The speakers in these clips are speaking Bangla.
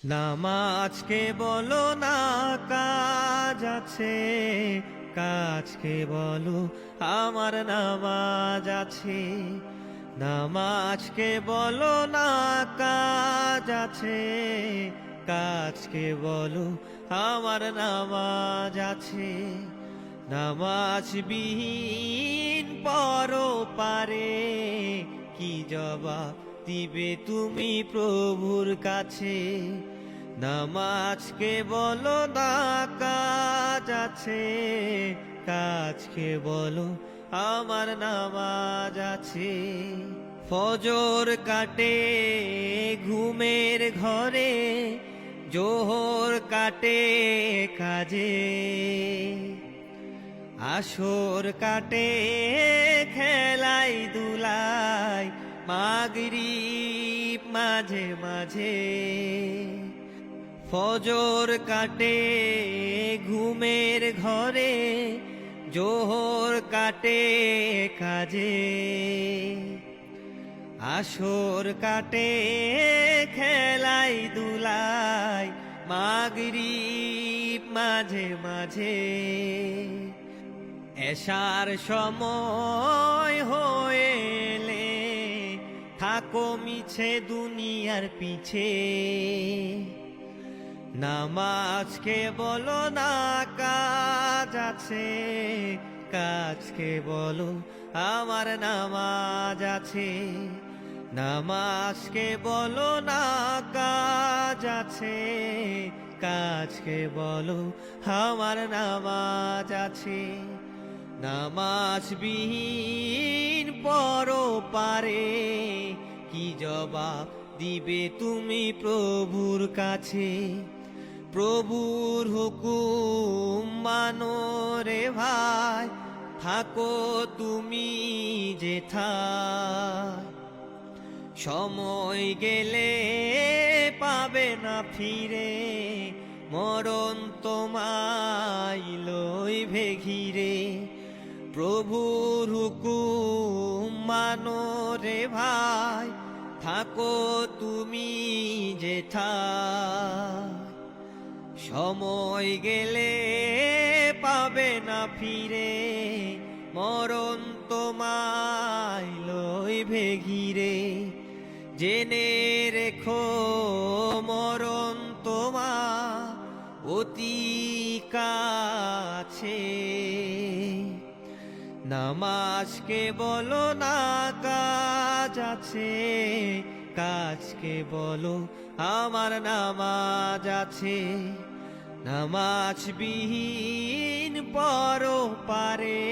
নামাজকে বলো না কাজ আছে, কাজকে বলো আমার নামাজ আছে। নামাজকে বলো না কাজ আছে, কাজকে বলো আমার নামাজ আছে। নামাজ বিহীন পরপারে কি জবাব দিবে তুমি প্রভুর কাছে? নামাজকে বলো না কাজ আছে, কাজকে বলো আমার নামাজ আছে। ফজর কাটে ঘুমের ঘরে, জোহর কাটে কাজে, আসর কাটে খেলাই দুলাই, মাগরিব মাঝে মাঝে। ফজর কাটে ঘুমের ঘরে, জোহর কাটে কাজে, আসর কাটে খেলাই দুলাই, মাগরিব মাঝে মাঝে। এশার সময় হয়েলে থাকো মিছে দুনিয়ার পিছে। নামাজকে বলো না কাজ আছে, কাজকে বলো আমার নামাজ আছে। নামাজকে বলো না কাজ আছে, কাজকে বলো আমার নামাজ আছে। নামাজ বিহীন পরপারে কি জবাব দিবে তুমি প্রভুর কাছে? প্রভুর হুকুম মানো রে ভাই, থাকো তুমি যেথায়। সময় গেলে পাবে না ফিরে, মরণ তোমায় লইবে ঘিরে। প্রভুর হুকুম মানো রে ভাই, থাকো তুমি যেথায়। সময় গেলে পাবে না ফিরে, মরণ তোমায় লইবে ঘিরে। জেনে রেখো মরণ তোমার অতি কাছে। নামাজকে বলো না কাজ আছে, কাজকে বলো আমার নামাজ আছে। নামাজ বিহীন পরপারে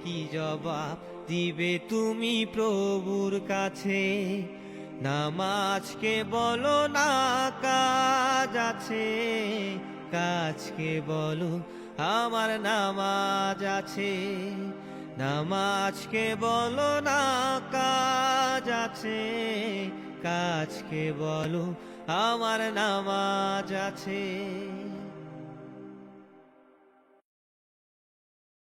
কি জবাব দিবে তুমি প্রভুর কাছে? নামাজকে বলো না কাজ আছে, কাজকে বলো আমার নামাজ আছে। নামাজকে বলো না কাজ আছে, কাজকে বলো আমার নামাজ আছে।